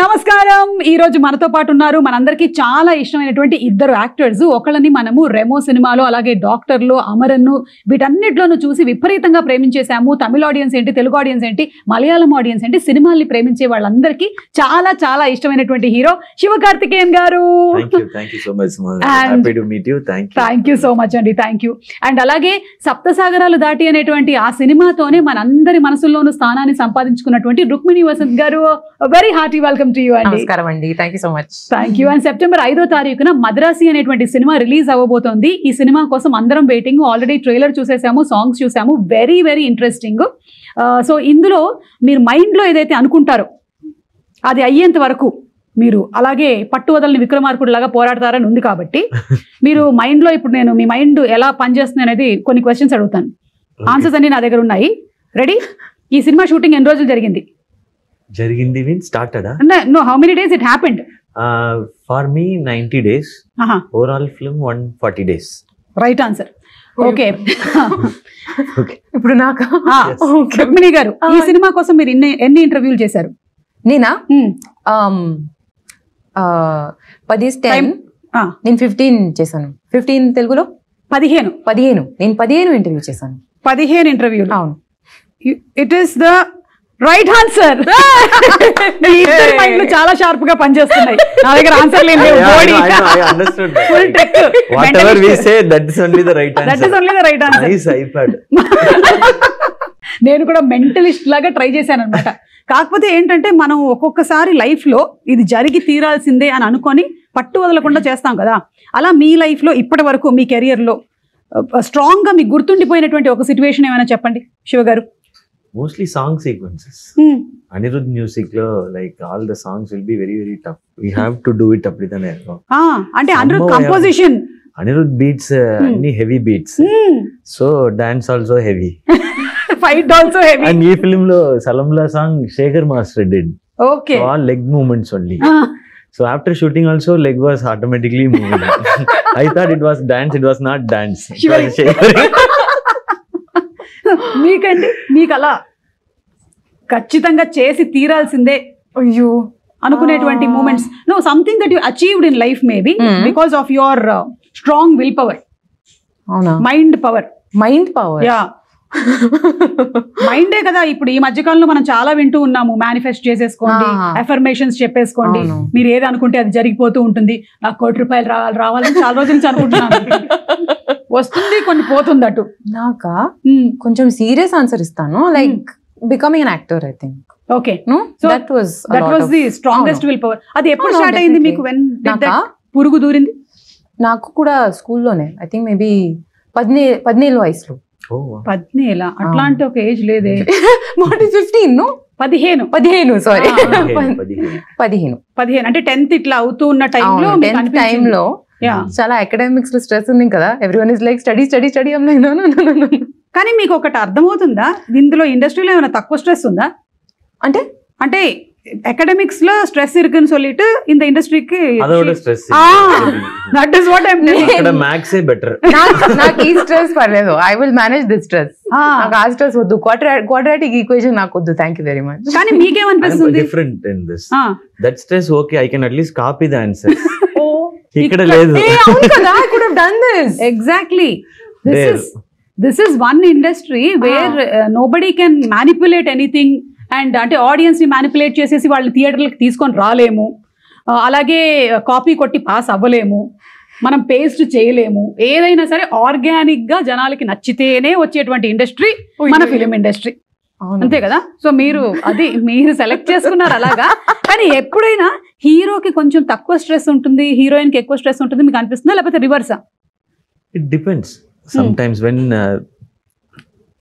నమస్కారం. ఈ రోజు మనతో పాటు ఉన్నారు మనందరికీ చాలా ఇష్టమైనటువంటి ఇద్దరు యాక్టర్స్. ఒకళ్ళని మనము రెమో సినిమాలో, అలాగే డాక్టర్లో, అమరన్ను వీటన్నిటిలోనూ చూసి విపరీతంగా ప్రేమించేశాము. తమిళ ఆడియన్స్ ఏంటి, తెలుగు ఆడియన్స్ ఏంటి, మలయాళం ఆడియన్స్ ఏంటి, సినిమాల్ని ప్రేమించే వాళ్ళందరికీ చాలా చాలా ఇష్టమైనటువంటి హీరో శివకార్తికేయన్ గారు. Thank you so much. Happy to meet you. Thank you so much అండి. Thank you. అండ్ అలాగే సప్తసాగరాలు దాటి అనేటువంటి ఆ సినిమాతోనే మనందరి మనసుల్లోనూ స్థానాన్ని సంపాదించుకున్నటువంటి రుక్మిణి వసంత్ గారు, very hearty welcome to you అండి. నమస్కారం అండి. Thank you so much. Thank you. And September 5వ తారీఖున మద్రాసి అనేటువంటి సినిమా రిలీజ్ అవ్వబోతోంది. ఈ సినిమా కోసం అందరం వెయిటింగ్. ఆల్రెడీ ట్రైలర్ చూసేసాము, సాంగ్స్ చూసాము, వెరీ వెరీ ఇంట్రెస్టింగ్. సో ఇందులో మీరు మైండ్లో ఏదైతే అనుకుంటారో అది అయ్యేంత వరకు మీరు అలాగే పట్టు వదలని విక్రమార్కుడు లాగా పోరాడతారని ఉంది. కాబట్టి మీరు మైండ్లో ఇప్పుడు నేను మీ మైండ్ ఎలా పనిచేస్తుంది అనేది కొన్ని క్వశ్చన్స్ అడుగుతాను. ఆన్సర్స్ అన్ని నా దగ్గర ఉన్నాయి. రెడీ? ఈ సినిమా షూటింగ్ ఎన్ని రోజులు జరిగింది? Means started? No, how many days it happened? For me, 90 days. Overall film, 140 days. Right answer. Okay. ఇప్పుడు నాకు రుక్మిణి గారు, ఈ సినిమా కోసం మీరు ఎన్ని ఇంటర్వ్యూలు చేశారు? నేనా 10 నేను 15 చేశాను. 15 తెలుగులో 15 నేను 15 ఇంటర్వ్యూ చేశాను. 15 ఇంటర్వ్యూలు. అవును. It is the right answer. చాలా షార్ప్ గా పనిచేస్తున్నాయి. నా దగ్గర ఆన్సర్ లేదు. నేను కూడా మెంటలిస్ట్ లాగా ట్రై చేశాను అనమాట. కాకపోతే ఏంటంటే మనం ఒక్కొక్కసారి లైఫ్ లో ఇది జరిగి తీరాల్సిందే అని అనుకొని పట్టు వదలకుండా చేస్తాం కదా. అలా మీ లైఫ్ లో ఇప్పటి వరకు మీ కెరియర్ లో స్ట్రాంగ్ గా మీకు గుర్తుండిపోయినటువంటి ఒక సిచ్యువేషన్ ఏమైనా చెప్పండి శివ గారు. Mostly song sequences. Anirudh music lo, like all the songs will be very very tough. We have to do it apridane. Ante Anirudh composition. Anirudh beats any heavy beats. So dance also heavy. Fight also heavy. And ee film lo Salamla song Shekhar Master did. Okay. So all leg movements only. So after shooting also leg was automatically moving. I thought it was dance, it was not dance. It was shivering. మీకండి, మీకు అలా ఖచ్చితంగా చేసి తీరాల్సిందే అయ్యో అనుకునేటువంటి moments? No, something that you achieved in life maybe because of your strong will power. అవునా? Mind power. Yeah, మైండే కదా. ఇప్పుడు ఈ మధ్యకాలంలో మనం చాలా వింటూ ఉన్నాము, మేనిఫెస్ట్ చేసేసుకోండి, అఫర్మేషన్స్ చెప్పేసుకోండి, మీరు ఏది అనుకుంటే అది జరిగిపోతూ ఉంటుంది. నాకు ₹1 రావాలని చాలా రోజుల నుంచి అనుకుంటున్నాను. వస్తుంది, కొన్ని పోతుంది. అటు నాకా కొంచెం సీరియస్ ఆన్సర్ ఇస్తాను. Like becoming an actor, I think. Okay. So that was the strongest will power. అది ఎప్పుడు స్టార్ట్ అయింది మీకు? వెన్ పురుగు దూరింది? నాకు కూడా స్కూల్లోనే, ఐ థింక్ మేబీ 17 వయసులో. 17? అట్లాంటి ఒక ఏజ్ లేదే. 15 సారీ 15 అంటే 10th ఇట్లా అవుతూ ఉన్న టైంలో చాలా అకాడమిక్స్ లో స్ట్రెస్ ఉంది కదా. Everyone is like study. కానీ మీకు ఒకటి అర్థమవుతుందా, ఇందులో ఇండస్ట్రీలో ఏమైనా తక్కువ స్ట్రెస్ ఉందా? అంటే అకాడమిక్స్ లో స్ట్రెస్ இருக்குன்னு சொல்லிட்டு இந்த ఇండస్ట్రీకి அதோட stress. That is what I am telling. ఇక్కడ మ్యాథ్స్ ఏ బెటర్. నాకు ఈ స్ట్రెస్ పర్లేదు. I will manage this stress. నాకు ఆ స్ట్రెస్ వద్దు. క్వాడ్రాటిక్ ఈక్వేషన్ నాకు వద్దు. Thank you very much. కానీ మీకేమనిపిస్తుంది? Different in this. That stress okay, I can at least copy the answer. ఇక్కడ లేదు. అవును కదా, I could have done this. Exactly. This is one industry where nobody can manipulate anything. And అంటే audience ని manipulate చేసేసి వాళ్ళు థియేటర్లకు తీసుకొని రాలేము, అలాగే కాపీ కొట్టి పాస్ అవ్వలేము, మనం పేస్ట్ చేయలేము. ఏదైనా సరే ఆర్గానిక్ గా జనాలకి నచ్చితేనే వచ్చేటువంటి ఇండస్ట్రీ మన ఫిలిం ఇండస్ట్రీ. అంతే కదా? సో మీరు సెలెక్ట్ చేసుకున్నారు అలాగా. కానీ ఎప్పుడైనా హీరోకి కొంచెం తక్కువ స్ట్రెస్ ఉంటుంది, హీరోయిన్ కి ఎక్కువ స్ట్రెస్ ఉంటుంది మీకు అనిపిస్తుందా, లేకపోతే రివర్సా? It depends sometimes when.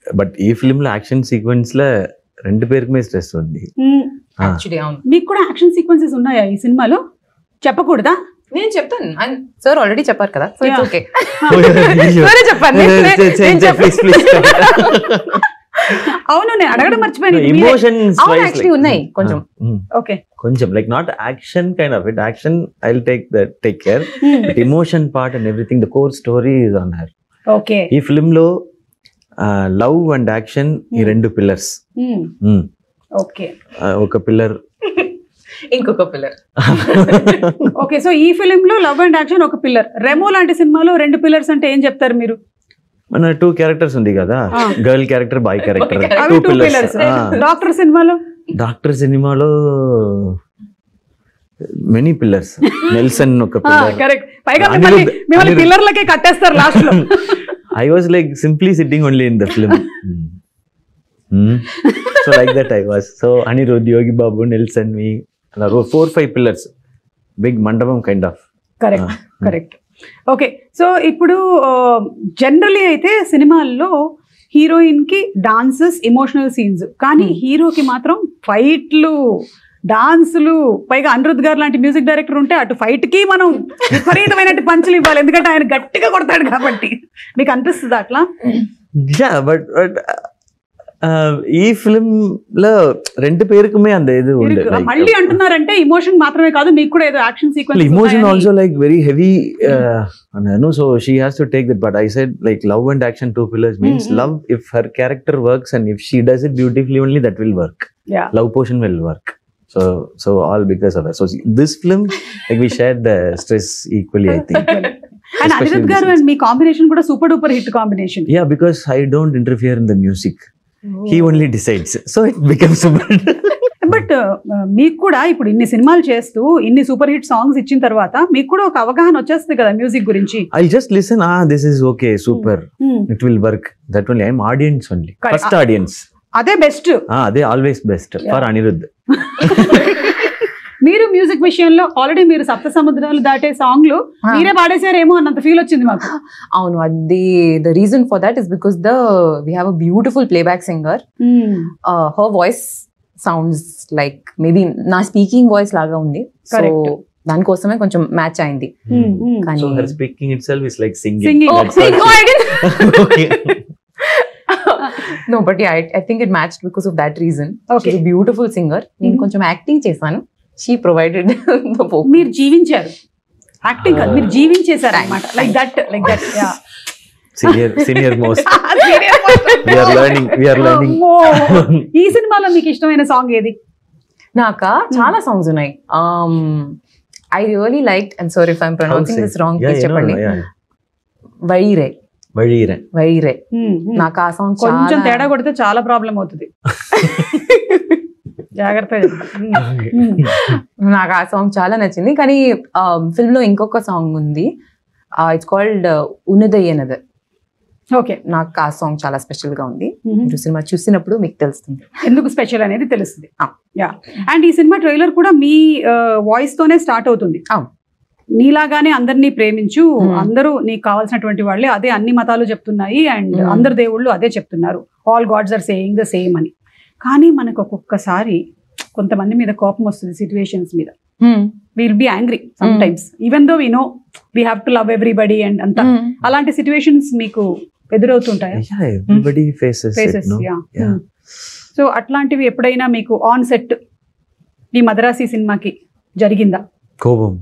But ఈ ఫిల్మ్ లో యాక్షన్ సీక్వెన్స్ లో రెండు పేరుకి మీద స్ట్రెస్ ఉంది. మీకు కూడా యాక్షన్ సీక్వెన్సెస్ ఉన్నాయా ఈ సినిమాలో? చెప్పకూడదా? నేను చెప్తాను. సార్ ఆల్రెడీ చెప్పారు కదా. అవును, నేను అడగడం మర్చిపోయాను. ఉన్నాయి కొంచెం. ఓకే, కొంచెం like not action kind of it. Action I will take care. But emotion part and everything, the core story is on her. Okay. ఈ ఫిల్మ్ లో లవ్ అండ్ యాక్షన్ ఈ రెండు పిల్లర్స్. ఓకే. ఒక పిల్లర్ ఇంకొక pillar. Okay, so ఈ film లో love and action ఒక pillar, Remo లాంటి సినిమాలో 2 పిల్లర్స్ అంటే ఏం చెప్తారు మీరు? మన 2 క్యారెక్టర్స్ ఉంది కదా, girl character, boy character, 2 pillars. Doctor సినిమాలో? డాక్టర్ సినిమాలో మెనీ పిల్లర్స్. నెల్సన్ ఒక పిల్లర్. కరెక్ట్. పైగా మిమ్మల్ని పిల్లర్లకే కట్టేస్తారు లాస్ట్ లో. I was like simply sitting only in the film. So like that I was. So Anirudh, Yogi Babu, Nelson, me, 4-5 pillars. Big mandapam kind of. Correct correct. Okay, so ఇప్పుడు generally అయితే సినిమాల్లో heroine కి dances, emotional scenes, కానీ హీరోకి మాత్రం ఫైట్లు, డాన్సులు, పైగా అనిరుద్ధ్ గారు లాంటి మ్యూజిక్ డైరెక్టర్ ఉంటే అటు ఫైట్ కి మనం విపరీతమైన పంచులు ఇవ్వాలి, ఎందుకంటే ఆయన గట్టిగా కొడతాడు కాబట్టి. మీకు అనిపిస్తుంది అట్లా? Yeah, but ఈ ఫిలిం లో 2 పేరుకుమే అంత ఇది ఉండే. మళ్ళీ అంటున్నారంటే ఇమోషన్ మాత్రమే కాదు, మీకు కూడా ఏదో action sequence. Emotion also like very heavy, so she has to take that. But I said like love and action 2 pillars means love. If her character works and if she does it beautifully, only that will work. Yeah. Love portion will work. So all because of her. So this film, like we shared the stress equally, I think. And Anirudh garu and me combination kuda super duper hit combination. Yeah, because I don't interfere in the music. He only decides. So it becomes super. But మీకు కూడా ఇప్పుడు ఇన్ని సినిమాలు చేస్తూ ఇన్ని super hit songs ఇచ్చిన తర్వాత మీకు కూడా ఒక అవగాహన వచ్చేస్తుంది కదా మ్యూజిక్ గురించి. I just listen, this is okay, super. It will work. That only I'm audience only. First audience. అదే బెస్ట్. అదే ఆల్వేస్ బెస్ట్ ఫర్ అనిరుద్ధ్. మీరు మ్యూజిక్ విషయంలో ఆల్రెడీ మీరు సప్త సముద్రాలు దాటే సాంగ్లు మీరే పాడేశారేమో అన్నంత ఫీల్ వచ్చింది మాకు. అవును, అది the reason for that is because we have a beautiful playback singer. Her voice sounds like maybe నా స్పీకింగ్ వాయిస్ లాగా ఉంది, సో దానికోసమే కొంచెం మ్యాచ్ అయింది. So her speaking itself is like singing. No, but yeah, I think it matched because of that reason. She's a beautiful singer. నేను కొంచెం acting చేశాను, she provided the vocal. మీరు జీవించారు, యాక్టింగ్ కాదు మీరు జీవించేశారు అన్నమాట. Like that yeah. Senior most. We are learning. ఈ సినిమాలో మీకు ఇష్టమైన సాంగ్ ఏది? నాకా చాలా సాంగ్స్ ఉన్నాయి. I really liked, and sorry if I'm pronouncing this wrong, please చెప్పండి. వైరే. నాకు ఆ సాంగ్ కొంచెం తేడా కొడితే చాలా ప్రాబ్లం అవుతుంది, జాగ్రత్తగా. నాకు ఆ సాంగ్ చాలా నచ్చింది. కానీ ఫిల్మ్ లో ఇంకొక సాంగ్ ఉంది, ఇట్స్ కాల్డ్ ఉన్నదయ్యనది. ఓకే, నాకు ఆ సాంగ్ చాలా స్పెషల్ గా ఉంది. మీరు సినిమా చూసినప్పుడు మీకు తెలుస్తుంది ఎందుకు స్పెషల్ అనేది తెలుస్తుంది. అండ్ ఈ సినిమా ట్రైలర్ కూడా మీ వాయిస్ తోనే స్టార్ట్ అవుతుంది. నీలాగానే అందరినీ ప్రేమించు, అందరూ నీకు కావాల్సినటువంటి వాళ్ళే, అదే అన్ని మతాలు చెప్తున్నాయి అండ్ అందరు దేవుళ్ళు అదే చెప్తున్నారు, all gods are saying the same అని. కానీ మనకు ఒక్కొక్కసారి కొంతమంది మీద కోపం వస్తుంది, సిచ్యువేషన్స్ మీద. Will be angry sometimes even though we know we have to love everybody and అంతా. అలాంటి సిచ్యువేషన్స్ మీకు ఎదురవుతుంటాయా? Everybody faces it, no? Yeah. So అట్లాంటివి ఎప్పుడైనా మీకు ఆన్ సెట్ ఈ మదరాసి సినిమాకి జరిగిందా కోపం?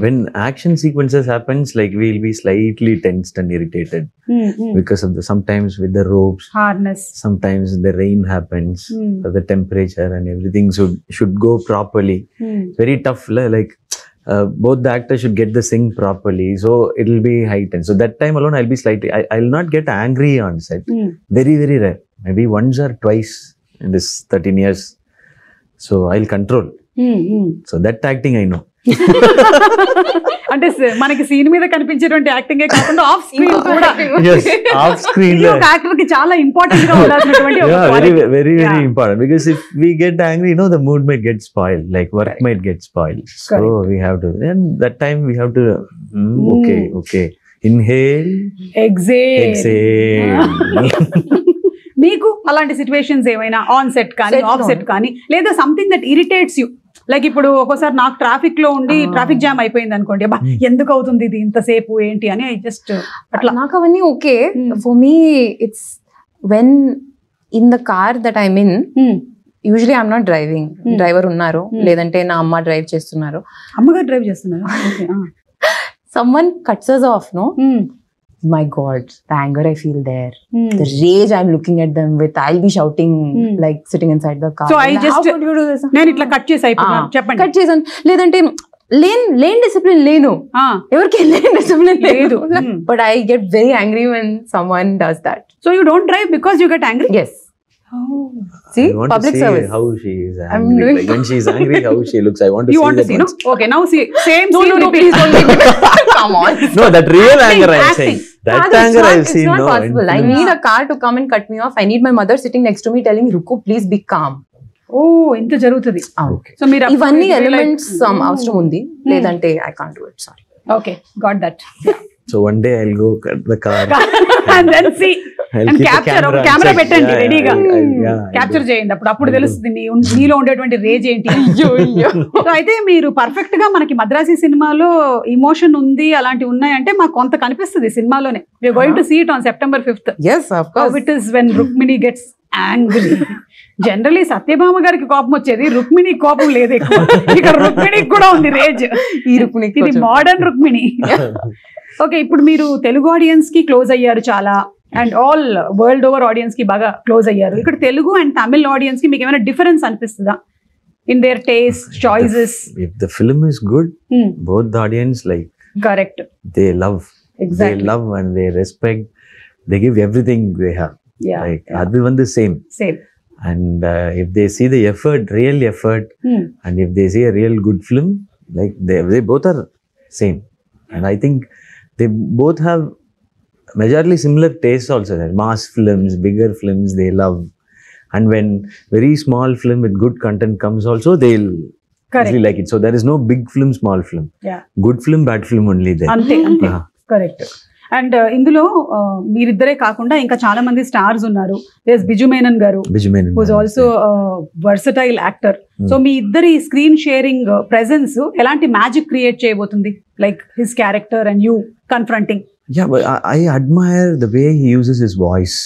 When action sequences happens, like we'll be slightly tensed and irritated because of sometimes with the ropes, harness, sometimes the rain happens, the temperature and everything should go properly. Very tough, like both the actors should get the sync properly, so it'll be heightened. So that time alone I'll be slightly, I'll not get angry on set. Very rare, maybe once or twice in this 13 years. So I'll control. So that acting I know. అంటే మనకి scene మీద కనిపించేటువంటి యాక్టింగే కాకుండా off screen కూడా. Yes, off screen ఒక actor కి చాలా important గా ఉండాల్సినటువంటి ఒక quality. Very important, because if we get angry, the mood might get spoiled, like work might get spoiled. So we have to, and that time we have to okay, inhale, exhale. మీకు అలాంటి situations ఏమైనా on set కానీ of set కానీ, లేదా something that irritates you? Like ఇప్పుడు ఒక్కోసారి నాకు traffic లో ఉండి ట్రాఫిక్ జామ్ అయిపోయింది అనుకోండి, అబ్బా ఎందుకు అవుతుంది ఇది ఇంతసేపు ఏంటి అని, జస్ట్ అట్లా. నాకు అవన్నీ okay. For me it's when in the car that I mean, usually I'm not driving, driver ఉన్నారు, లేదంటే నా అమ్మ డ్రైవ్ చేస్తున్నారు. అమ్మగారు డ్రైవ్ చేస్తున్నారు. Someone cuts us off, no? my God, the anger I feel there, the rage I'm looking at them with, I'll be shouting like sitting inside the car. So I How just could you do this? నేను ఇట్లా cut చేసి అయిపోయాను చెప్పండి. Cut చేసాను. లేదంటే lane discipline లేను, ఎవరికి లేని డిసిప్లిన్ లేదు. But I get very angry when someone does that. So you don't drive because you get angry? Yes. See, I want public to see service. how she is angry. Like when she is angry, how she looks. I want to You see want to that see, no? once. Okay, now see, same No, scene no, no, repeat. please don't make me. Come on. No, that real anger I'm acting. saying. That Father, anger I've seen. It's not No, possible. I need a car to come and cut me off. I need my mother sitting next to me telling me, Ruku, please be calm. ఓ ఇంత జరుగుతుంది. Okay. So మీరు ఇవన్నీ elements అవసరం ఉంది, లేదంటే I can't do it. Sorry. Okay, got that. So one day I'll go cut the car. And then see I'll and keep a capture, camera ఒక and camera check. పెట్టండి Yeah, రెడీగా. yeah, capture చేయండి, అప్పుడు తెలుస్తుంది నీలో ఉండేటువంటి raise ఏంటి. So అయితే మీరు పర్ఫెక్ట్ గా మనకి మద్రాసి సినిమాలో ఇమోషన్ ఉంది, అలాంటివి ఉన్నాయంటే మాకు కొంత కనిపిస్తుంది సినిమాలోనే. We are going to see it on September 5th. Yes, of course. It is when Rukmini gets angry. Generally Satyabhama గారికి కోపం వచ్చేది, రుక్మిణి కోపం లేదు ఎక్కువ. ఇక్కడ రుక్మిణికి కూడా ఉంది రేజ్. ఈ రుక్మిణికి ఇది మోడర్న్ రుక్మిణి. ఓకే, ఇప్పుడు మీరు తెలుగు ఆడియన్స్ కి క్లోజ్ అయ్యారు చాలా, and all world over audience కి బాగా క్లోజ్ అయ్యారు. ఇక్కడ తెలుగు అండ్ తమిళ్ ఆడియన్స్ కి మీకు ఏమైనా డిఫరెన్స్ అనిపిస్తుందా in there taste, choices? If the film is good, both the audience like correct, they love. Exactly. They love and they respect. They give everything they have. Yeah, Like adu one the same. Same. And if they see the effort, real effort, and if they see a real good film, like they both are same. And I think they both have majorly similar tastes also. There mass films, bigger films they love, and when very small film with good content comes also, they'll Correct. really like it. So there is no big film, small film. Yeah. Good film, bad film only there. అంతే అంతే, Yeah. Correct. And ఇందులో మీరిద్దరే కాకుండా ఇంకా చాలా మంది stars ఉన్నారు. There Biju Menon గారు, Biju Menon. Who's also versatile actor. So మీ ఇద్దరి స్క్రీన్ షేరింగ్ ప్రెజెన్స్ ఎలాంటి మ్యాజిక్ క్రియేట్ చేయబోతుంది, like his character and you confronting? Yeah, but I admire the way he uses his voice.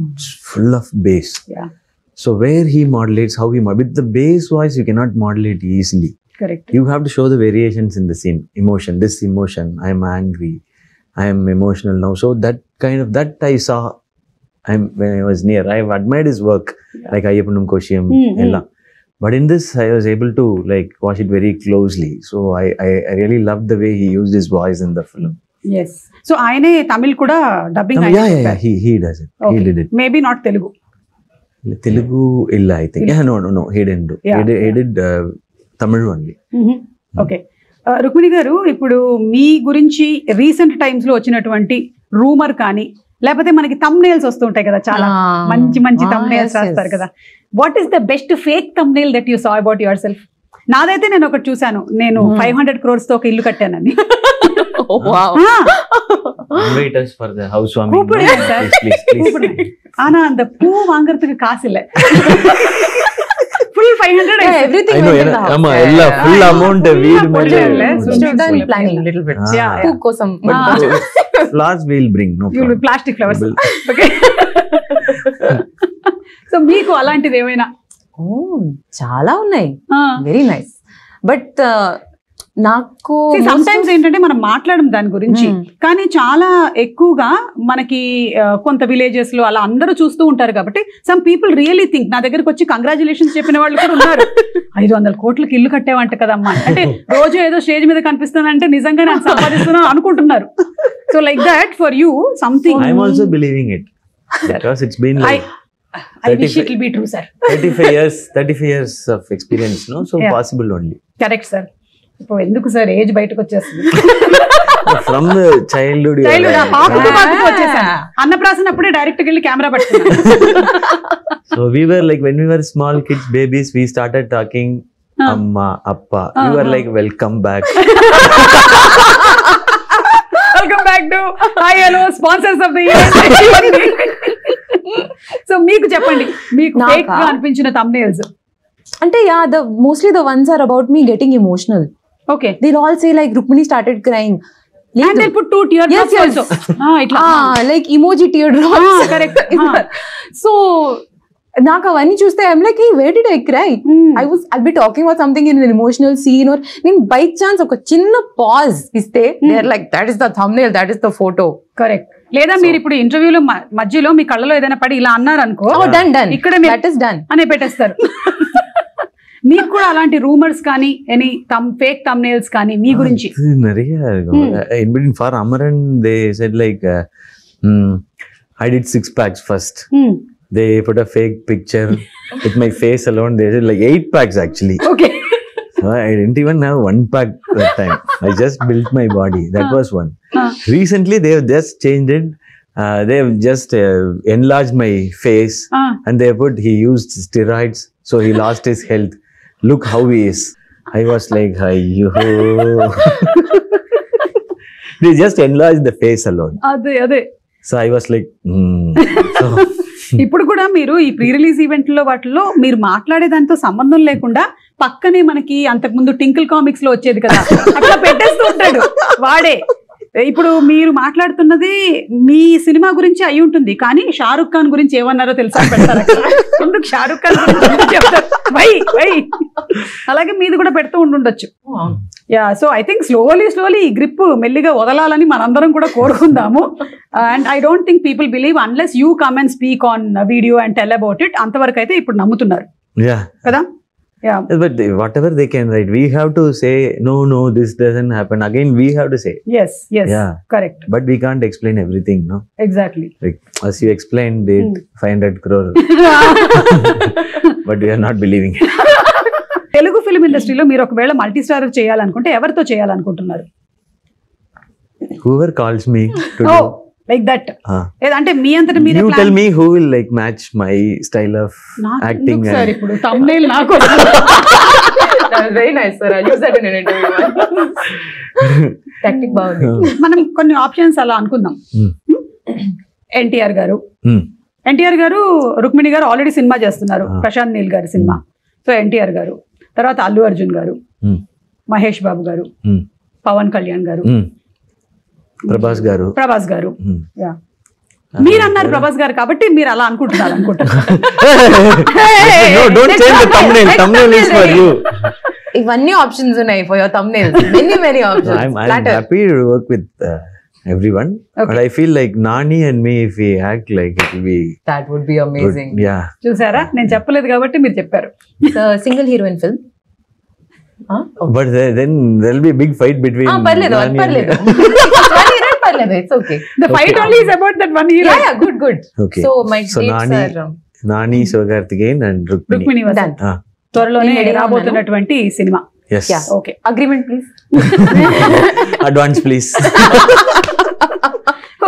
It's full of bass. Yeah, So where he modulates, how he modulates. With the bass voice, you cannot modulate easily. Correct. You have to show the variations in the scene. Emotion, this emotion, I am angry, I am emotional now. So that kind of, that I saw when I was near. I have admired his work, like Ayyapanam Koshiyam, ella. But in this, I was able to like watch it very closely. So I really loved the way he used his voice in the film. Yes. So ఆయనే తమిళ్ కూడా dubbing Yeah, he does it. He did it. Maybe not Telugu. Telugu illa, I think. Yeah, no, he didn't do. Yeah, He did Tamil only. Okay, Rukmini గారు, ఇప్పుడు మీ గురించి recent times లో వచ్చినటువంటి rumour కానీ, లేకపోతే మనకి thumbnails వస్తుంటాయి కదా, చాలా మంచి మంచి thumbnails రాస్తారు కదా. What is the best fake thumbnail that you saw about your self? నాదైతే నేను ఒకటి చూసాను, నేను 500 crores తో ఒక ఇల్లు కట్టానని. Oh, wow. Invite us for the housewarming. கூப்பிடுங்க sir. Please. ஆனா அந்த பூ வாங்குறதுக்கு காசு இல்ல. Full 500. Yeah, everything I know, went in the house. ama ella full amount veed కొంచెం mele. less. We should have done planning a little bit. Yeah. Cook kosam. Flowers we'll bring, no You will problem. plastic flowers. Okay. So మీకు అలాంటిది ఏమైనా? Oh, చాలా ఉన్నాయి. Very nice. But నాకు some times ఏంటంటే మనం మాట్లాడడం దాని గురించి, కానీ చాలా ఎక్కువగా మనకి కొంత విలేజెస్ లో అలా అందరూ చూస్తూ ఉంటారు కాబట్టి సమ్ పీపుల్ రియలీ థింక్, నా దగ్గరకు వచ్చి కంగ్రాచులేషన్స్ చెప్పిన వాళ్ళు కూడా ఉన్నారు, 500 కోట్లకి ఇల్లు కట్టేవంట కదమ్మా, అంటే రోజు ఏదో స్టేజ్ మీద కనిపిస్తానంటే నిజంగా నేను సంపాదిస్తున్నాను అనుకుంటున్నారు. So like that for you something. I'm also believing it because it's been like I wish it will be true, sir. 35 years of experience, no? So Yeah. possible only. Correct sir. ఇప్పుడు ఎందుకు sir age బయటకు వచ్చేస్తుంది? From the childhood. you are childhood like- పాపకు వచ్చేసాను. అన్నప్రాసన అప్పుడే direct వెళ్ళి camera పట్టుకున్నాను. So we were like, when we were small kids, babies, we started talking Amma, Appa. You were like, welcome back. Welcome back to hello sponsors of the year. So మీకు చెప్పండి, మీకు నాకా? Fake గా అనిపించిన thumbnails. అంటే yeah, the mostly the ones are about me getting emotional. Okay, They'll all say like Rukmini started crying. and they put 2 teardrops Yes, yes. also. ఇట్లా Like emoji teardrops. correct. So నాకు అవన్నీ చూస్తే I'm like, where did I cry? I'll be talking about something in an emotional scene, or నేను by chance ఒక చిన్న pause ఇస్తే they are like, that is the thumbnail, that is the photo. Correct. లేదా మీరు ఇప్పుడు ఇంటర్వ్యూలో మధ్యలో మీ కళ్ళలో ఏదైనా పడి ఇలా అన్నారు అనుకో, done. ఇక్కడ That is done. అనే పెట్టేస్తారు. మీకు కూడా అలాంటి రూమర్స్ కానీ ఎనీ ఫేక్ thumbnails కానీ మీ గురించి? In between for Amaran, they said like, I did 6 packs first. They put a fake picture with my face alone. They said like 8 packs actually. Okay. So I didn't even have 1 pack that time. I just built my body. That was one. Recently, they have just changed it. They have just enlarged my face, and they put he used steroids, so he lost his health. Look how he is. I was like, ayyo. They just enlarged the face alone. అదే So I was like, So, ఇప్పుడు కూడా మీరు ఈ pre release ఈవెంట్లో వాటిలో మీరు మాట్లాడే దాంతో సంబంధం లేకుండా పక్కనే మనకి అంతకుముందు టింకిల్ కామిక్స్ లో వచ్చేది కదా, అట్లా పెట్టేస్తూ ఉంటాడు వాడే. ఇప్పుడు మీరు మాట్లాడుతున్నది మీ సినిమా గురించి అయి ఉంటుంది, కానీ షారుఖ్ ఖాన్ గురించి ఏమన్నారో తెలుసా పెడతారు అక్కడ. ఎందుకు షారుఖ్ ఖాన్ గురించి చెప్తారు వై వై, అలాగే మీది కూడా పెడుతూ ఉండుండొచ్చు. Yeah, so I think slowly ఈ గ్రిప్ మెల్లిగా వదలాలని మనందరం కూడా కోరుకుందాము. And I don't think people believe unless you come and speak on video and tell about it. అంతవరకు అయితే ఇప్పుడు నమ్ముతున్నారు yeah. కదా. Yeah. But whatever they can write, we have to say, no, this doesn't happen. Again, we have to say. Yes, Yeah. correct. But we can't explain everything, no? Exactly. Like, as you explained it, 500 crore. But we are not believing it. Telugu film ఇండస్ట్రీలో మీరు ఒకవేళ multi starrer చేయాలనుకుంటే ఎవరితో చేయాలనుకుంటున్నారు? Whoever calls me to ఓ do. Like that. Ah. అంటే మీ అంతటి మీరే You plan- tell me who will like match my style of నాకు acting. ఎందుకు సార్ And, ఇప్పుడు thumbnail నాకు That was very nice, sir. I'll use that in an interview. Tactic బాగుంది. మనం కొన్ని ఆప్షన్స్ అలా అనుకుందాం. ఎన్టీఆర్ గారు, ఎన్టీఆర్ గారు రుక్మిణి గారు ఆల్రెడీ సినిమా చేస్తున్నారు, ప్రశాంత్ నీల్ గారి సినిమా. సో ఎన్టీఆర్ గారు, తర్వాత అల్లు అర్జున్ గారు, మహేష్ బాబు గారు, పవన్ కళ్యాణ్ గారు, ప్రభాస్ గారు. యా, మీరు అన్నారు ప్రభాస్ గారు కాబట్టి మీరు అలా అనుకుంటున్నారు No, don't change the thumbnail. Thumbnail is for you. ఇవన్నీ ఆప్షన్స్ ఉన్నాయి for your thumbnails. Many options. I'm Flatter. happy to work with everyone. Okay. But I feel like Nani and me, if we act like it will be That would be good. amazing. Yeah. చూసారా, నేను చెప్పలేదు కాబట్టి మీరు చెప్పారు. It's a single heroine film. But then there'll be a big fight between పర్లేదు Nani and పర్లేదు. పర్లేదు, it's okay. The fight only is about that one hero. Yeah, good. Okay. So my So dates Nani, are Nani, Sivakarthikeyan and Rukmini. Rukmini done. Vasant Ah, త్వరలోనే నేను ready రాబోతున్నటువంటి cinema. yes. Yeah. Okay, Agreement, please. Advance, please.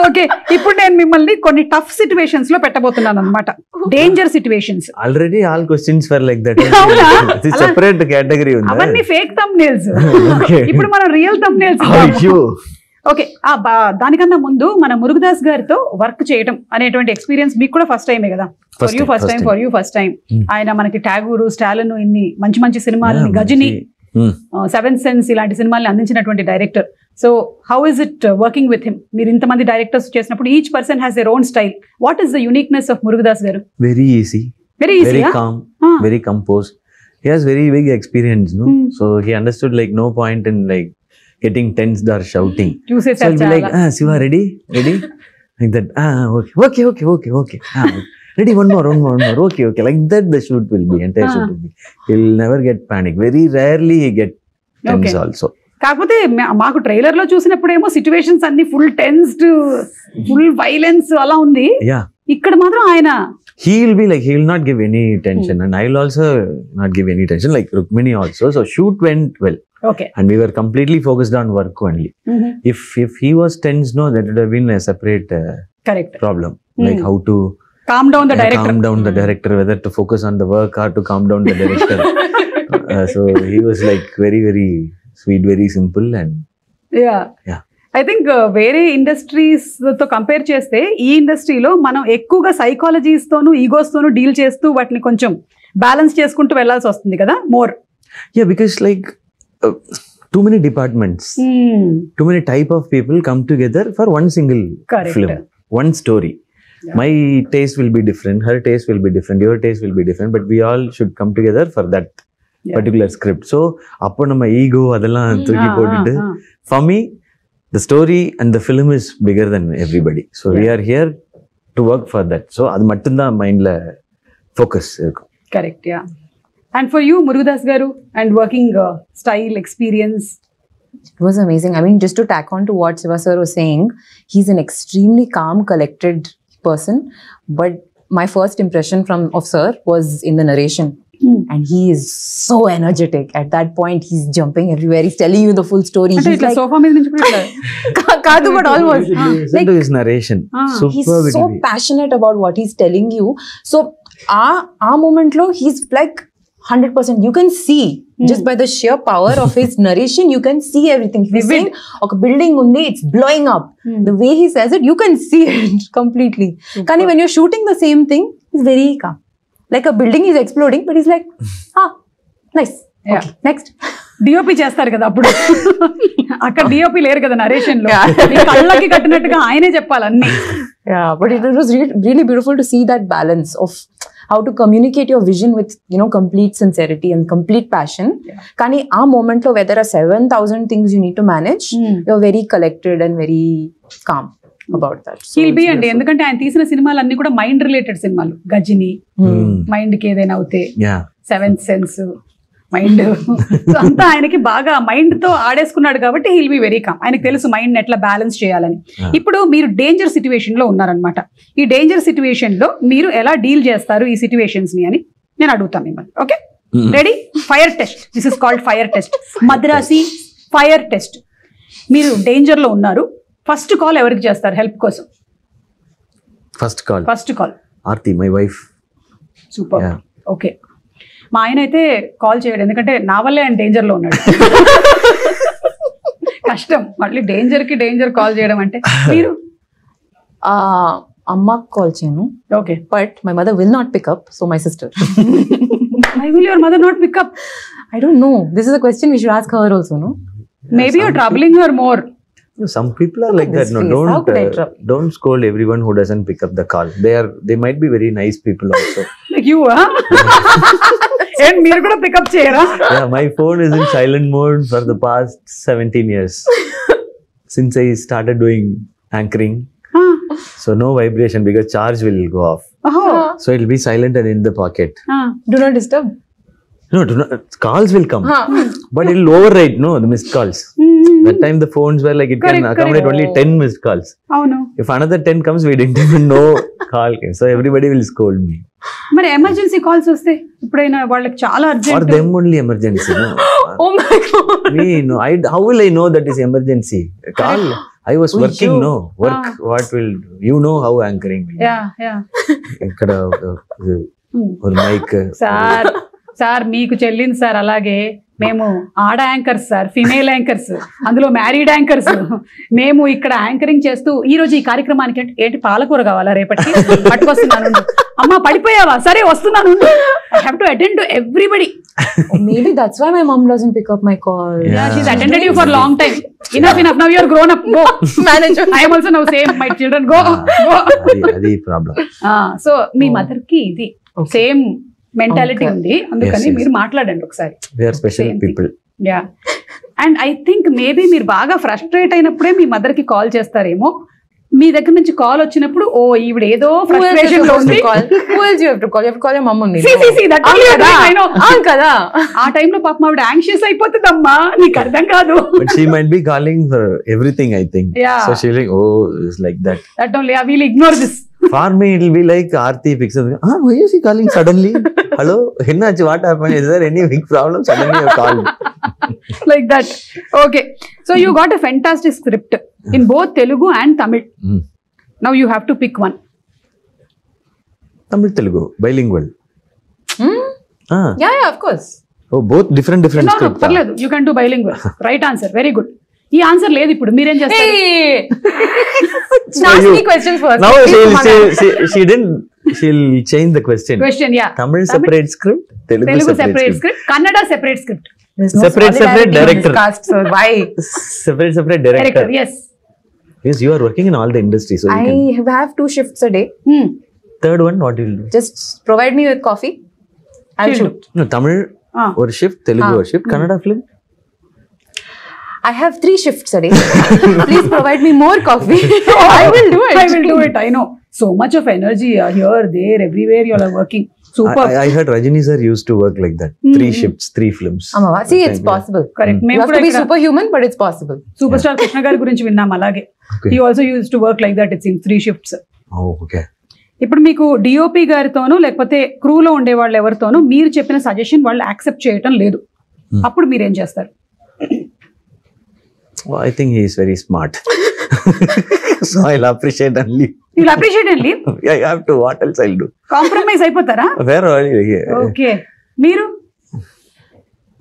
Okay. ఇప్పుడు నేను మిమ్మల్ని కొన్ని tough situations లో పెట్టబోతున్నాను అనమాట, danger situations. Already all questions were like that. అవునా? This is separate category. అవన్నీ ఫేక్ thumbnails. Okay. ఇప్పుడు మనం రియల్ thumbnails. Ayyo. ఓకే, దానికన్నా ముందు మన మురుగదాస్ గారితో వర్క్ చేయడం అనేటువంటి ఎక్స్పీరియన్స్ మీకు కూడా ఫస్ట్ టైమే కదా? For you first time. ఆయన మనకి టాగూరు, స్టాలిన్, ఇన్ని మంచి సినిమాలని, గజని, సెవెన్ సెన్స్ ఇలాంటి సినిమాల్ని అందించినటువంటి director. So how is it working with him? మీరు ఇంతమంది డైరెక్టర్స్ చేసినప్పుడు each person has their own style. What is the uniqueness of Murugadoss గారు? Very easy. Very easy, Very huh? calm. Ah. Very composed. He has very big experience, no? So he understood like no point in like getting tensed or shouting. So చూసేసారు he'll be like, చాలా. Siva, ready? Like that. Okay. Ready, one more. Okay. Like that the shoot will be, entire shoot will be. He'll never get panic. Very rarely he get tense Okay. also. కాకపోతే మాకు trailer లో చూసినప్పుడేమో situations అన్ని full tensed, full violence అలా ఉంది. Yeah. ఇక్కడ మాత్రం ఆయన He'll be like, he will not give any tension. And I'll also not give any tension, like Rukmini also. So shoot went well. Okay. And we were completely focused on work only. If he was tense, no, that would have been a separate correct. problem. Like how to calm down the director. calm down the director, whether to focus on the work or to calm down the director. So he was like very, very sweet, very simple, and yeah. I think వేరే industries తో compare చేస్తే ఈ ఇండస్ట్రీలో మనం ఎక్కువగా psychologies తోను, egos తోను deal చేస్తూ వాటిని కొంచెం బ్యాలెన్స్ చేసుకుంటూ వెళ్లాల్సి వస్తుంది కదా, more. Yeah, because like too many departments, too many type of people come together for one single Correct. film, one story. Yeah. My taste will be different, her taste will be different, your taste will be different, but we all should come together for that particular script. So appo nama ego adella thooki potittu, for me the story and the film is bigger than everybody. So we are here to work for that. So அது மட்டும்தான் மைண்ட்ல focus இருக்கும். Correct, yeah. And for you, Murugadas garu, and working style experience. It was amazing. I mean, just to tack on to what Siva sir was saying, he's an extremely calm, collected person. But my first impression of sir was in the narration. And he is so energetic. At that point, he's jumping everywhere. He's telling you the full story. అంటే He's ఇట్లా like, sofa మీద నుంచి కూడా ఇట్లా Kadu, but almost. Listen to his narration. He's Superb it so will be. passionate about what he's telling you. So, our moment lo, he's like 100%. You can see just by the sheer power of his narration, you can see everything. He's saying, "Okay, building undi, it's blowing up." The way he says it, you can see it completely. Kani, when you're shooting the same thing, he's very calm. Like a building is exploding, but he's like, nice. Yeah. Okay, next. DOP చేస్తారు కదా అప్పుడు, అక్కడ DOP లేరు కదా narration లో, కళ్ళకి కట్టినట్టుగా ఆయనే చెప్పాలి అన్ని. Yeah, but it was really beautiful to see that balance of how to communicate your vision with, complete sincerity and complete passion. Kani, our moment lo, where there are 7,000 things you need to manage, you're very collected and very calm about that. So he'll be అండి, ఎందుకంటే ఆయన తీసిన సినిమాలు అన్ని కూడా mind related సినిమాలు. Ghajini, mind కి ఏదైనా అవుతే, Yeah. సెవెంత్ సెన్స్, మైండ్ అంతా ఆయనకి బాగా మైండ్ తో ఆడేసుకున్నాడు కాబట్టి హీల్ బి వెరీ కామ్. ఆయనకు తెలుసు మైండ్ ఎట్లా బ్యాలెన్స్ చేయాలని. ఇప్పుడు మీరు డేంజర్ సిచ్యువేషన్ లో ఉన్నారనమాట. ఈ డేంజర్ సిచ్యువేషన్ లో మీరు ఎలా డీల్ చేస్తారు ఈ సిచ్యువేషన్స్ ని అని నేను అడుగుతాను మిమ్మల్ని. Okay, ready? Fire test. This is called fire test, Madrasi fire test. మీరు డేంజర్ లో ఉన్నారు. ఫస్ట్ కాల్ ఎవరికి చేస్తారు హెల్ప్ కోసం? First call Aarti, my wife. Super. Okay, మా ఆయన అయితే కాల్ చేయడు, ఎందుకంటే నా వల్లే ఆయన డేంజర్ లో ఉన్నాడు. కష్టం మళ్ళీ డేంజర్ కాల్ చేయడం అంటే. మీరు? Amma call cheyanu. Okay, But my mother will not pick up, so my sister. why will your mother not pick up? I don't know. This is a question we should ask her also, no? Maybe you're troubling her more. Some people are like Look at that. No, this face. How could I trouble? don't scold everyone who doesn't pick up the call. They might be very nice people also. Like you, huh? And మీరు కూడా pickup చేయరా? Yeah, my phone is in silent mode for the past 17 years since I started doing anchoring. So no vibration because charge will go off. So it'll be silent and in the pocket. Do not disturb. No, do not, calls will come, but it'll override the missed calls. That time the phones were like it can accommodate only 10 missed calls. అవును. If another 10 comes, we didn't even know call came. So everybody will scold me. మరి emergency calls వస్తే ఇప్పుడైనా వాళ్ళకి చాలా For urgent. them only emergency. No? Oh my god. Me, no. How will I know that is emergency? Call. I was working. No work. What will you know how anchoring? Yeah ఇక్కడ ఒక mic. Sir మీకు చెల్లింది sir. అలాగే మేము ఆడ anchors sir, female anchors, అందులో married anchors. మేము ఇక్కడ యాంకరింగ్ చేస్తూ ఈ రోజు ఈ కార్యక్రమానికి ఏంటి పాలకూర కావాలా రేపటికి పట్టుకొస్తున్నాను. అమ్మా పడిపోయావా? సరే వస్తున్నాను. I have to attend to everybody. Maybe that's why my mom doesn't pick up my call. Yeah, she's attended you for a long time. Enough. Now you are grown up. Go. Manager. I am also now same. My children go. అది problem. So మీ mother కి ఇది same mentality ఉంది, అందుకని మీరు మాట్లాడండి ఒకసారి. We are special people. Yeah, and I think maybe మీరు బాగా ఫ్రస్ట్రేట్ అయినప్పుడే మీ మదర్ కి కాల్ చేస్తారేమో. మీ దగ్గర నుంచి కాల్ వచ్చినప్పుడు ఓ ఈవిడ ఏదో ఫ్రస్ట్రేషన్ లో ఉంది. Who else you have to call? You have to call your mom only. See, that only I know. కదా. ఆ టైంలో పాపం ఆవిడ యాంగ్షియస్ అయిపోతుందమ్మా, నీకు అర్థం కాదు. But she might be calling for everything, I think. Yeah. So she's like, oh, it's like that. That only I will ignore this. For me, it'll be like Aarti picks up. Why is he calling suddenly? Hello, Hinnachi, what happened? Is there any big problem? Suddenly you called. Like that. Okay. So you got a fantastic script in both Telugu and Tamil. Now you have to pick one. Tamil Telugu, bilingual. Yeah, of course. Oh, both different No, script. parలేదు. You can do bilingual. Right answer. Very good. ఈ answer లేదు ఇప్పుడు, మీరేం చేస్తారు? Ask me questions first. Now she didn't. She'll change the question. Question, yeah. Tamil separate script, Telugu separate script, Kannada separate script. There's no Separate solidarity in director. this cast, so why? Separate director. Yes. Yes, you are working in all the industries, so you can. I have 2 shifts a day. Third one, what you'll do? Just provide me with coffee. I'll shoot. No, Tamil or shift, Telugu or shift, Kannada film. I have 3 shifts a day. Please provide me more coffee. I will do it. I will do it. I know. So much of energy here, there, everywhere you all are working. Super. I heard Rajini sir used to work like that. 3 shifts, 3 films. Amma, see, it's possible. Correct. You have to be superhuman, but it's possible. Super star Krishna గారి గురించి విన్నాం అలాగే. Okay. He also used to work like that. It seems 3 shifts. Oh, okay. ఇప్పుడు మీకు DOP గారితోనూ లేకపోతే క్రూలో ఉండే వాళ్ళు ఎవరితోనూ మీరు చెప్పిన సజెషన్ వాళ్ళు యాక్సెప్ట్ చేయటం లేదు, అప్పుడు మీరేం చేస్తారు? Well, I think he is very smart. So I'll appreciate and leave. You'll appreciate and leave? Yeah, I have to. What else I'll do? Compromise అయిపోతారా? Where are you? ఓకే. మీరు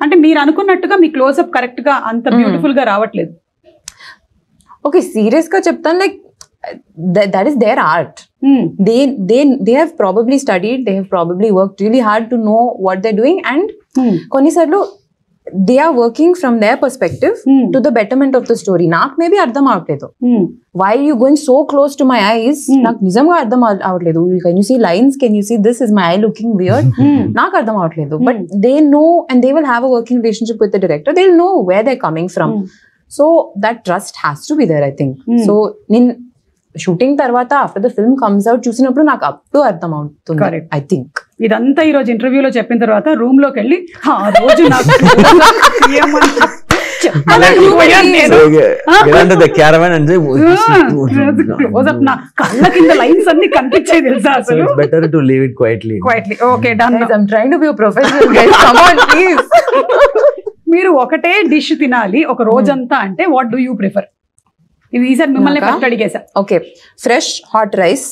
అంటే మీరు అనుకున్నట్టుగా మీ క్లోజ్అప్ కరెక్ట్ గా అంత beautiful గా రావట్లేదు. Okay, serious గా చెప్తాను, like that is their art. They have probably studied, they have probably worked really hard to know what they're doing, and కొన్నిసార్లు they are working from their perspective to the betterment of the story. నాకు maybe అర్థం అవట్లేదు. Why are you going so close to my eyes? నాకు నిజంగా అర్థం అవట్లేదు. Can you see lines? Can you see this? Is my eye looking weird? నాకు అర్థం అవట్లేదు. But they know, and they will have a working relationship with the director. They'll know where they're coming from. So that trust has to be there, I think. So నేను shooting తర్వాత after the film comes out చూసినప్పుడు నాకు అప్పుడు అర్థం అవుతుంది, I think. ఇదంతా ఈ రోజు ఇంటర్వ్యూలో చెప్పిన తర్వాత రూమ్ లోకి వెళ్ళి ఆ రోజు నాకు నా కళ్ళ కింద లైన్స్ అన్ని కనిపించాయి తెలుసా అసలు. Better to leave it quietly. Okay, done. I am trying to be a professional guys, come on please. మీరు ఒకటే డిష్ తినాలి ఒక రోజంతా అంటే వాట్ డూ యూ ప్రిఫర్? ఇది ఈసారి మిమ్మల్ని ఫస్ట్ అడిగేసా. Okay, fresh hot rice,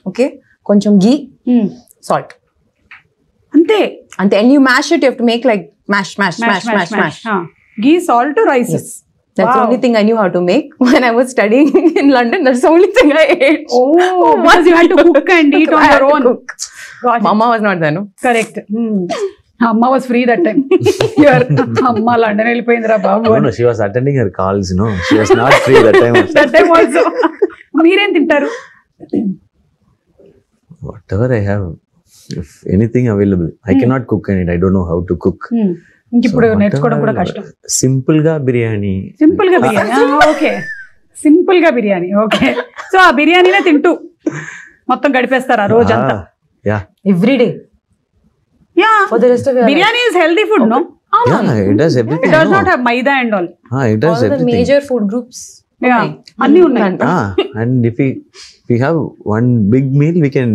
okay, కొంచెం ఘీ, సాల్ట్, అంతే అంతే. And you mash it, you have to make like mash mash mash mash mash. Ghee, salt, rice. That's the only thing I knew how to make when I was studying in London. That's the only thing I ate. Oh, because you had to cook and eat on your own. Mama was not there, no? Correct. Amma was free that time. Amma London వెళ్ళిపోయిందిరా బాబు. No, she was attending her calls, no. She was not free that time also. That time also. మీరేం తింటారు? Whatever I have, if anything available. I cannot cook and I don't know how to cook. ఇప్పుడు నేర్చుకోవడం కూడా కష్టం. Simple గా biryani. Simple గా biryani, okay. Simple గా biryani, okay. So ఆ బిర్యానీనే తింటూ మొత్తం గడిపేస్తారు ఆ రోజంతా. Every day. Yeah. For the rest of your biryani is healthy food, no? Yeah, it does everything. It does not have maida and all. It does all everything. the major food groups. Yeah, anni unnai. And if we have one big meal, we can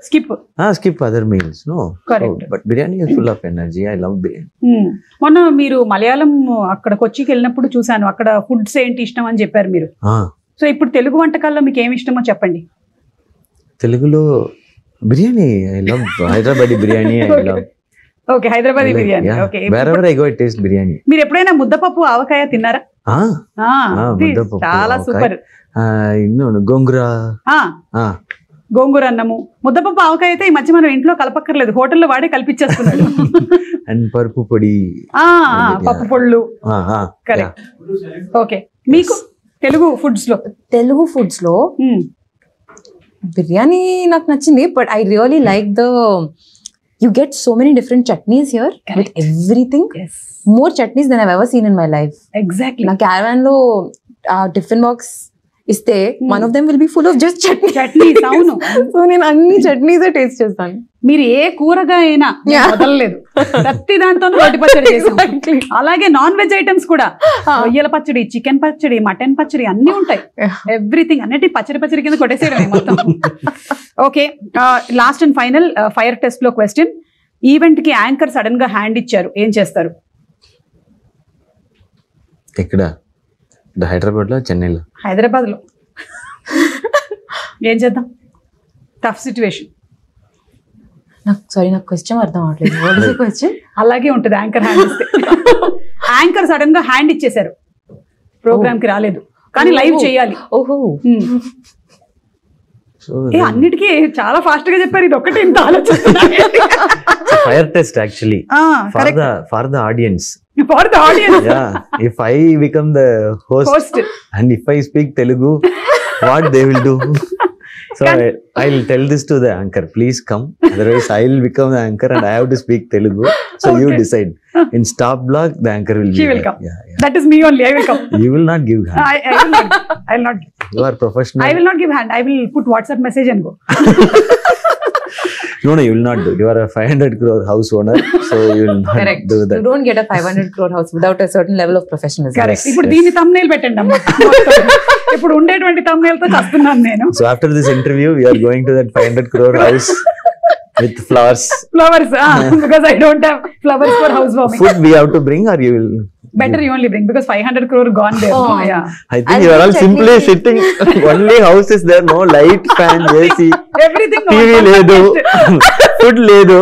skip other meals. No. Correct. So, but biryani is full of energy. I love biryani. మొన్న మీరు మలయాళం అక్కడ కొచ్చికి వెళ్ళినప్పుడు చూసాను, అక్కడ foods ఏంటి ఇష్టం అని చెప్పారు మీరు. సో ఇప్పుడు తెలుగు వంటకాల్లో మీకు ఏమి ఇష్టమో చెప్పండి. తెలుగులో biryani, I love Hyderabadi biryani. I love. Okay, Hyderabadi biryani. Okay. Wherever I go, I taste biryani. మీరు ఎప్పుడైనా ముద్దపప్పు ఆవకాయ తిన్నారా? ముద్దపప్పు, చాలా సూపర్. గోంగూర, గోంగూర అన్నము, ముద్దపప్పు ఆవకాయ అయితే ఈ మధ్య మనం ఇంట్లో కలపక్కర్లేదు, హోటల్లో వాడే కలిపించేస్తున్నాడు. అండ్ పరుపు పొడి, పప్పు పొళ్ళు. కరెక్ట్. ఓకే, మీకు తెలుగు ఫుడ్స్ లో బిర్యానీ నాకు నచ్చింది, but I really like the you get so many different chutneys here. Correct. With everything. Yes. More chutneys than I've ever seen in my life. Exactly. Na caravan lo tiffin box iste one of them will be full of just chutneys. Avunu. So nenu anni chutneys taste chestanu. మీరు ఏ కూరగా అయినా వదలలేదు, ప్రతి దాంతో రోటి పచ్చడి చేసాం. అలాగే non veg items కూడా, రొయ్యల పచ్చడి, చికెన్ పచ్చడి, మటన్ పచ్చడి అన్ని ఉంటాయి. ఎవ్రీథింగ్ అన్నిటి పచ్చడి కింద కొట్టేసేయడమే మొత్తం. Okay, last and final fire test లో క్వశ్చన్. ఈవెంట్ కి యాంకర్ సడన్ గా హ్యాండ్ ఇచ్చారు, ఏం చేస్తారు? ఇక్కడ హైదరాబాద్ లో, చెన్నైలో? హైదరాబాద్ లో. ఏం చేద్దాం? Tough situation. నాకు క్వశ్చన్ అర్థం అవట్లేదు. అలాగే ఉంటుంది యాంకర్ హ్యాండ్ ఇస్తే. యాంకర్ సడన్ గా హ్యాండ్ ఇచ్చేసారు, ప్రోగ్రామ్ కి రాలేదు కానీ లైవ్ చేయాలి. ఓహో, అన్నిటికీ చాలా ఫాస్ట్ గా చెప్పారు, ఇది ఒకటి ఇంత ఆలోచిస్తున్నారు. Fire test actually for the audience. If I become the host and if I speak Telugu, what they will do? So I'll tell this to the anchor. Please come. Otherwise, I'll become the anchor and I have to speak Telugu. So you Okay. decide. In stop block, the anchor will be She will there. come. Yeah. That is me only. I will come. You will not give hand. I will not. I will not. You are professional. I will not give hand. I will put WhatsApp message and go. No, you will not do. You are a 500 crore house owner, so you will not Correct. do You that. don't get a 500 crore house without a certain level of professionalism. Correct. Yes, ఇప్పుడు yes. దీన్ని thumbnail పెట్టండి అమ్మా. ఇప్పుడు ఉండేటువంటి thumbnail తో చస్తున్నాను నేను. So after this interview, we are going to that 500 crore house with flowers. Flowers, because I don't have flowers for housewarming. Food we have to bring, or you will. Better you only bring because 500 crore gone there. Oh. Yeah. I think I'll you are all bring simply chutney. sitting. Only house is there. No light, fan, AC, Everything. TV ledu, food ledu.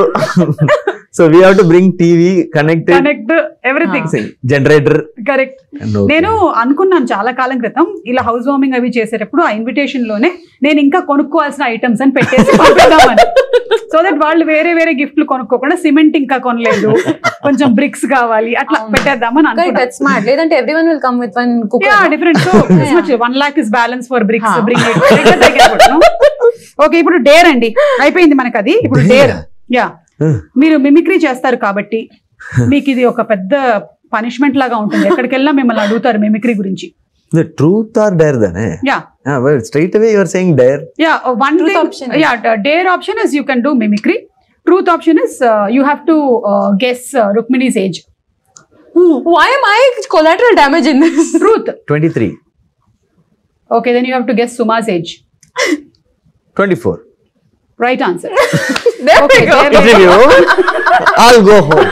So we have to bring TV, connect it, Connect everything. generator. Correct. No. నేను అనుకున్నాను చాలా కాలం క్రితం ఇలా house warming అవి చేసేటప్పుడు ఆ invitation లోనే నేను ఇంకా కొనుక్కోవాల్సిన ఐటమ్స్ అని పెట్టేసి పంపిద్దామని. సో దట్ వాళ్ళు వేరే వేరే గిఫ్ట్లు కొనుక్కోకుండా సిమెంట్ ఇంకా కొనలేదు, కొంచెం బ్రిక్స్ కావాలి, అట్లా పెట్టేద్దామని Correct, అనుకున్నాను. that's smart. Ledanте everyone will come with one cooker. Yeah, no? different. So this much 1 lakh is balance for bricks. Huh. Bring it. Okay, ఇప్పుడు డేర్ అండి, అయిపోయింది మనకు అది. ఇప్పుడు డేర్. యా, మీరు మిమిక్రీ చేస్తారు కాబట్టి మీకు ఇది ఒక పెద్ద పనిష్మెంట్ లాగా ఉంటుంది. ఎక్కడికి వెళ్ళినా మిమ్మల్ని అడుగుతారు మిమిక్రీ గురించి. The truth or dare then? Yeah Well, straight away you are saying dare. Yeah one Truth thing. option. Yeah, dare option is you can do mimicry. Truth option is you have to guess Rukmini's age. Why am I collateral damage in this? Truth. 23, okay, then you have to guess Suma's age. 24. Right answer. There Okay, we go. there we Interview. I'll go home.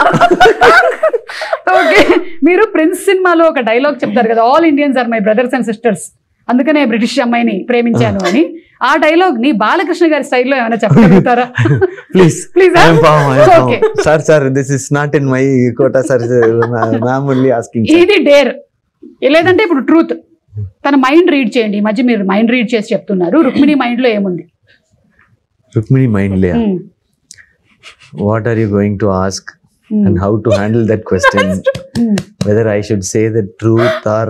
Okay, మీరు Prince సినిమాలో ఒక dialogue చెప్తారు కదా, all Indians are my brothers and sisters, అందుకనే British అమ్మాయిని ప్రేమించాను అని. ఆ డైలాగ్ ని బాలకృష్ణ గారి స్టైల్లో ఏమైనా చెప్పగలుగుతారా? Please. Please, I am calm. Okay. Sir, this is not in my quota, sir. Ma'am only asking. Sir. ఇది డేర్. లేదంటే ఇప్పుడు ట్రూత్. తన మైండ్ రీడ్ చేయండి. ఈ మధ్య మీరు మైండ్ రీడ్ చేసి చెప్తున్నారు. రుక్మిణి మైండ్ లో ఏముంది? Rukmini mind layer. What are you going to ask and how to handle that question? Whether I should say the truth or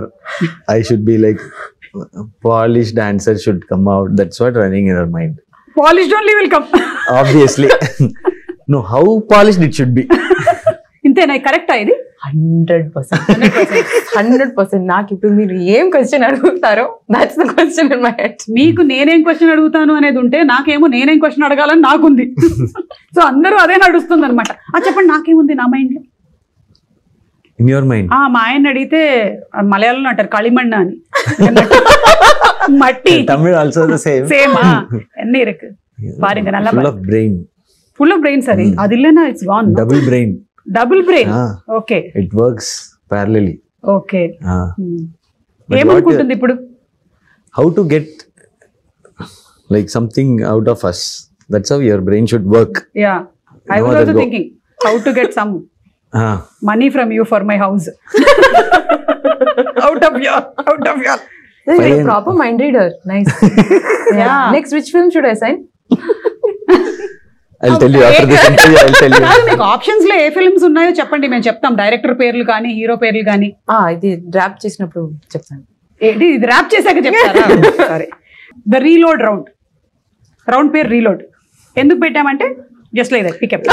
I should be like polished answer should come out. That's what running in our mind. Polished only will come. Obviously. No, how polished it should be. ఇంతేనా? కరెక్టా ఇది? 100%. 100%. నాకు ఇప్పుడు మీరు ఏం question అడుగుతారో that's the question in my head. మీకు నేనేం క్వశ్చన్ అడుగుతాను అనేది ఉంటే, నాకేమో నేనేం క్వశ్చన్ అడగాలని నాకుంది. సో అందరూ అదే నడుస్తుంది అనమాట. చెప్పండి, నాకేముంది నా మైండ్ లో? In your mind. మా ఆయన అడిగితే మలయాళంలో అంటారు களிமண் అని. మట్టి. Tamil also the same. సేమా ఎన్ని ఇருக்கு பாருங்க, நல்லா Full of brain. Full of brain. సరే, అది இல்லைனா it's gone. Double brain. Double brain. Ah, okay it works parallelly. Okay. Ah. But ఏమనుకుంటుంది ఇప్పుడు? How to get like something out of us. That's how your brain should work. Yeah, I No was other also go. Thinking how to get some Ah. Money from you for my house. Out of your You're a Fine. proper mind reader. Nice. Yeah. Next, which film should I sign? I'll tell you after this interview. I'll tell you. మీకు options లో ఏ films ఉన్నాయో చెప్పండి, మేము చెప్తాం. Director పేర్లు కానీ, hero పేర్లు కానీ. ఇది డ్రాప్ చేసినప్పుడు చెప్తాను. ఏంటి ఇది ర్యాప్ చేశాక చెప్తారా? సరే. ద రీలోడ్ రౌండ్ పేరు రీలోడ్. ఎందుకు పెట్టామంటే just like that pickup.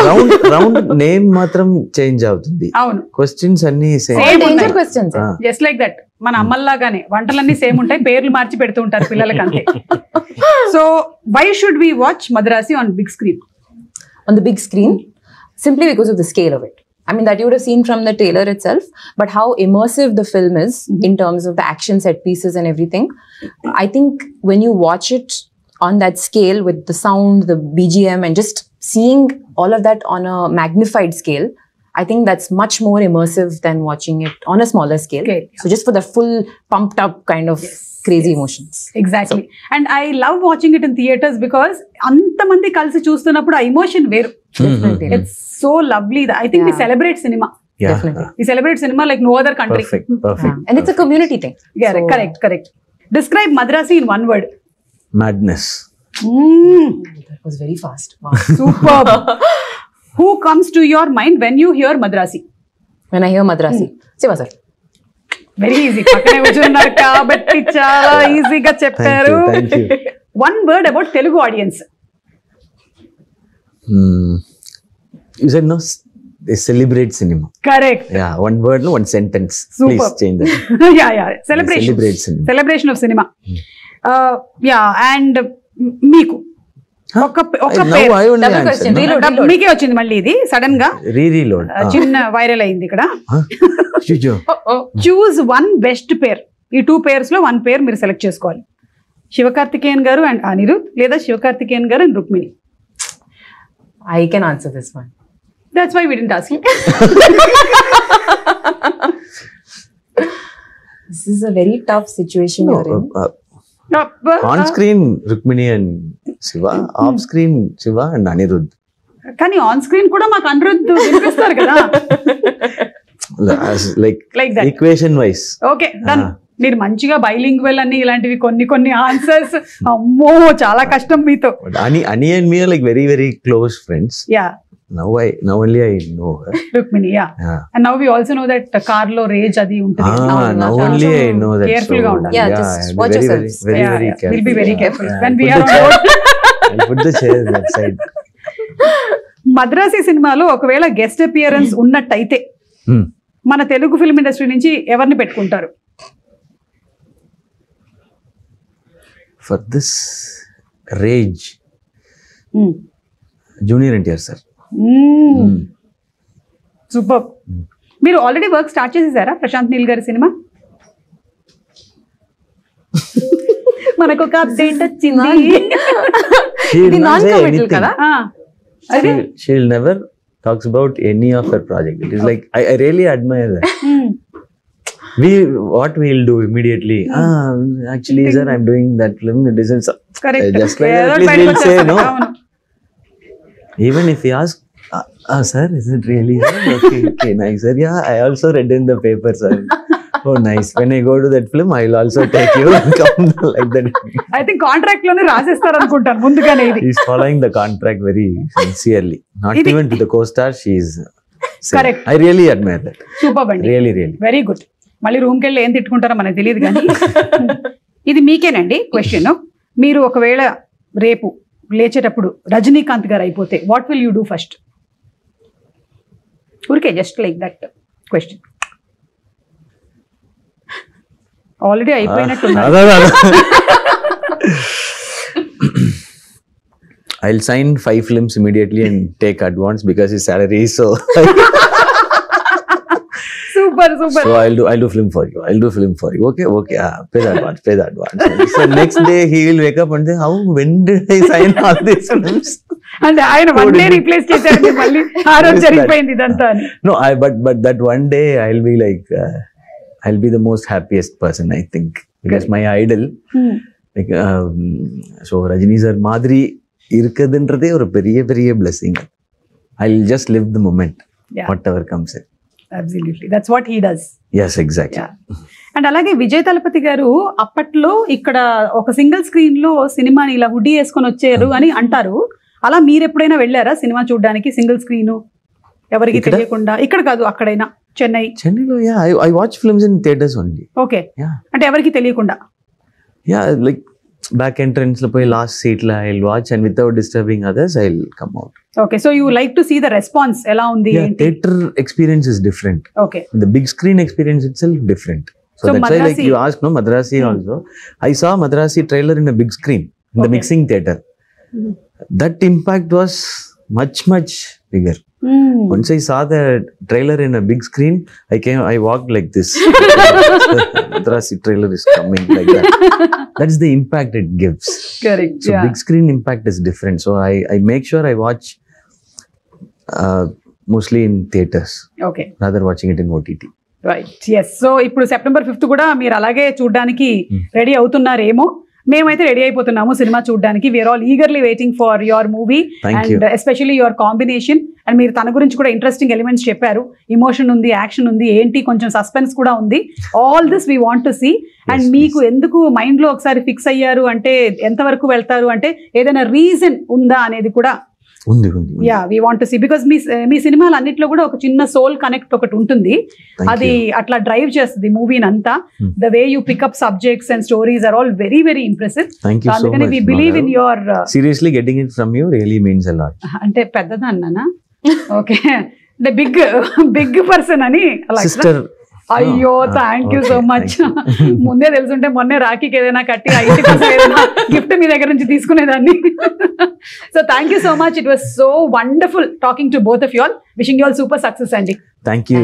Round name మాత్రం చేంజ్ అవుతుంది. అవును, క్వశ్చన్స్ అన్ని సేమ్. Same Danger ఉన్నాయి. questions. Just like that. మన అమ్మల్లాగానే వంటలన్నీ సేమ్ ఉంటాయి, పేర్లు మార్చి పెడుతూ ఉంటారు పిల్లలకి, అంతే. So why should we watch Madrasi on big screen? On the big screen, simply because of the scale of it. I mean, that you would have seen from the trailer itself, but how immersive the film is in terms of the action set pieces and everything. I think when you watch it on that scale with the sound, the BGM, and just seeing all of that on a magnified scale, I think that's much more immersive than watching it on a smaller scale. Okay. So just for the full pumped up kind of crazy emotions. Exactly. And I love watching it in theatres because అంతమంది కలిసి చూస్తున్నప్పుడు ఆ emotion వేరు. Definitely. It's so lovely. I think we celebrate cinema. Yeah. Definitely. We celebrate cinema like no other country. Perfect. And it's a community thing. Correct. Describe Madrasi in one word. Madness. That was very fast. Wow. Superb. Who comes to your mind when you hear Madrasi? When I hear Madrasi, Siva sir. Very easy. పక్కనే కూర్చున్నారు కాబట్టి చాలా ఈజీగా చెప్పారు. Thank you. 1 word about Telugu audience. You said no, they celebrate cinema. Correct. Yeah, 1 word, no, 1 sentence. Super. Please change that. Yeah. Celebration. Celebrate cinema. Celebration of cinema. And మీకు ఒక Now I only Double answer. question. No? Reload. మీకే వచ్చింది మళ్ళీ ఇది sudden గా Reload. చిన్న viral అయింది ఇక్కడ. Chujo. చూజ్ 1 బెస్ట్ పేర్. ఈ 2 పేర్స్ లో 1 పేర్ మీరు సెలెక్ట్ చేసుకోవాలి. శివకార్తికేయన్ గారు అండ్ అనిరుద్ లేదా శివకార్తికేయన్ గారు and Rukmini. I can answer this one. That's why we didn't ask you. This is a very tough situation you're in. On screen Rukmini and Shiva, off screen Shiva and Anirudh. కానీ on screen కూడా మాకు అనిరుద్ వినిపిస్తారు కదా. Like that. equation wise. Okay done. మీరు మంచిగా bilingual అని ఇలాంటివి కొన్ని ఆన్సర్స్. అమ్మో చాలా కష్టం మీతో. But Ani and me are like very, very close friends. Yeah Now only I know her. Rukmini yeah. Yeah. And now we also know that car లో రేజ్ అది ఉంటుంది. Now only I know that. Careful గా ఉండాలి. Yeah, just I'll be watch very, yourselves. very, very careful. We'll be very careful Yeah, when I'll we put are the on chair- road. I'll put the chair that side. Madrasi సినిమాలో ఒకవేళ guest appearance ఉన్నట్టయితే మన Telugu film industry నుంచి ఎవరిని పెట్టుకుంటారు? For this rage, Junior NTR sir. Super. మీరు already work start చేసేసారా ప్రశాంత్ నీల్ గారి సినిమా? మనకు ఒక అప్డేట్ వచ్చింది. ఇది non-committal కదా? She'll never talks about any of her project. It is like I really admire that. What we'll do immediately? Actually, sir, I'm doing that film. It isn't so. Correct. Just like that, please, we'll say no. Even if he asks, sir, is it really? Okay, nice, sir. Yeah, I also read in the paper, sir. Oh, nice. When I go to that film, I'll also take you and come like that. I think contract లోనే రాసేస్తారు అనుకుంటాను ముందుగానే ఇది. He's following the contract very sincerely. Not even to the co-star, she's Correct. I really admire that. Super అండి. Really. Very good. మళ్ళీ రూమ్కి వెళ్ళి ఏం తిట్టుకుంటారో మనకు తెలియదు కానీ ఇది మీకేనండి క్వశ్చన్. మీరు ఒకవేళ రేపు లేచేటప్పుడు రజనీకాంత్ గారు అయిపోతే what will you do first? ఊరికే just like that question. Already అయిపోయినట్టు. I'll sign 5 films immediately and take advance because his salary is so. Super. So I'll do film for you. Okay. Pay the advance. So next day he will wake up and say, when did I sign all these films? అంటే ఆయన one day replace చేశారు మళ్ళీ ఆ రోజు జరిగిపోయింది ఇదంతా అని. No, but that one day I'll be like, I'll be the most happiest person, I think, because my idol, like, so Rajini sir Madri irukadundrathe or periya blessing. I'll just live the moment, whatever comes in. Absolutely, that's what he does. Yes, exactly. And అలాగే విజయ్ తలపతి గారు అప్పట్లో ఇక్కడ ఒక single screen లో సినిమాని ఇలా hoodie వేసుకొని వచ్చారు అని అంటారు. అలా మీరు ఎప్పుడైనా వెళ్ళారా సినిమా చూడడానికి సింగిల్ స్క్రీన్ ఎవరికి తెలియకుండా? ఇక్కడ కాదు, అక్కడైనా చెన్నైలో. Yeah, I watch films in theaters only. Okay. Yeah. అంటే ఎవరికి తెలియకుండా? Yeah, like back entrance lo poi last seat la I'll watch and without disturbing others I'll come out. Okay, so you like to see the response ఎలా ఉంది? Yeah, theater experience is different. Okay. The big screen experience itself different. So that's why, like you asked, no, Madrasi also. I saw Madrasi trailer in a big screen in the mixing theater. That impact was much bigger. Once I saw the trailer in a big screen, I walked like this. Madrasi trailer is coming like that. That's the impact it gives. Correct. So big screen impact is different. So I make sure I watch mostly in theaters. Okay. Rather watching it in OTT. Right. Yes. So ఇప్పుడు September 5th కూడా మీరు అలాగే చూడడానికి ready అవుతున్నారేమో. మేమైతే ready అయిపోతున్నాము cinema చూడడానికి. We're all eagerly waiting for your movie and especially your combination. And మీరు తన గురించి కూడా ఇంట్రెస్టింగ్ ఎలిమెంట్స్ చెప్పారు. ఇమోషన్ ఉంది, యాక్షన్ ఉంది, ఏంటి కొంచెం సస్పెన్స్ కూడా ఉంది. All this we want to see. And మీకు ఎందుకు మైండ్ లో ఒకసారి ఫిక్స్ అయ్యారు అంటే, ఎంతవరకు వెళ్తారు అంటే, ఏదైనా రీజన్ ఉందా అనేది కూడా ఉంది yeah we want to see because మీ సినిమాలు అన్నిట్లో కూడా ఒక చిన్న సోల్ కనెక్ట్ ఒకటి ఉంటుంది. అది అట్లా డ్రైవ్ చేస్తుంది మూవీని అంతా. The way you pick up subjects and stories are all very very impressive. అందుకని we believe in your seriously getting it from you really means a lot. అంటే పెద్దదన్నానా? ఓకే, అంటే బిగ్ పర్సన్ అని అలా. సిస్టర్. అయ్యో థ్యాంక్ యూ సో మచ్. ముందే తెలుసుంటే మొన్నే రాఖీకి ఏదైనా కట్టి ఆ ఇంటి కోసం ఏదైనా గిఫ్ట్ మీ దగ్గర నుంచి తీసుకునేదాన్ని. So thank you so much. It was so wonderful talking to both of you all. Wishing you all super success అండి. Thank you.